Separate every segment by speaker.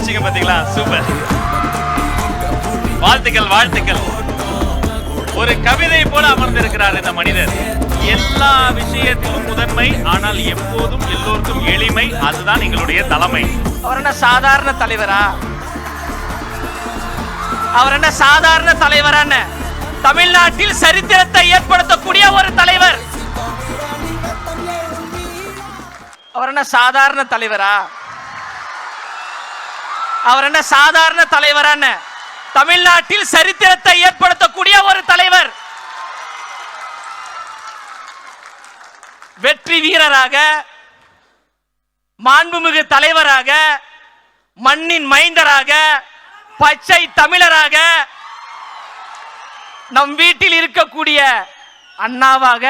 Speaker 1: வச்சீங்க பாத்தீங்களா? சூப்பர், வாழ்த்துக்கள் வாழ்த்துக்கள். ஒரு கவிதை போல அமர்ந்திருக்கிறார் இந்த மனிதர். எல்லா விஷயத்திலும் முதன்மை, ஆனால் எப்போதும் எல்லோருக்கும் எளிமை. அதுதான் எங்களுடைய தலைமை.
Speaker 2: அவர் என்ன சாதாரண தலைவரா? அவர் என்ன சாதாரண தலைவரா? தமிழ்நாட்டில் சரித்திரத்தை ஏற்படுத்தக்கூடிய ஒரு தலைவர். அவர் என்ன சாதாரண தலைவரா? அவர் என்ன சாதாரண தலைவரா? தமிழ்நாட்டில் சரித்திரத்தை ஏற்படுத்தக்கூடிய ஒரு தலைவர். வெற்றி வீரராக, மாண்புமிகு தலைவராக, மண்ணின் மைந்தராக, பச்சை தமிழராக, நம் வீட்டில் இருக்கக்கூடிய அண்ணாவாக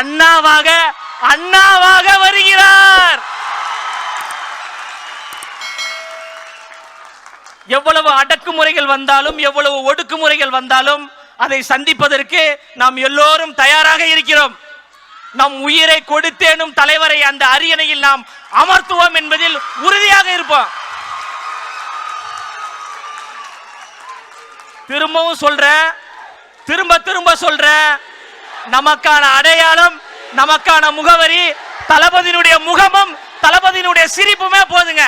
Speaker 2: அண்ணாவாக அண்ணாவாக வருகிறார். எவ்வளவு அடக்குமுறைகள் வந்தாலும், எவ்வளவு ஒடுக்குமுறைகள் வந்தாலும் அதை சந்திப்பதற்கு நாம் எல்லோரும் தயாராக இருக்கிறோம். நம் உயிரை கொடுத்தேனும் தலைவரை அந்த அரியணையில் நாம் அமர்த்துவோம் என்பதில் உறுதியாக இருப்போம். திரும்பவும் சொல்றேன், திரும்ப திரும்ப சொல்றேன், நமக்கான அடையாளம், நமக்கான முகவரி தளபதியினுடைய முகமும் தளபதியினுடைய சிரிப்புமே போதுங்க.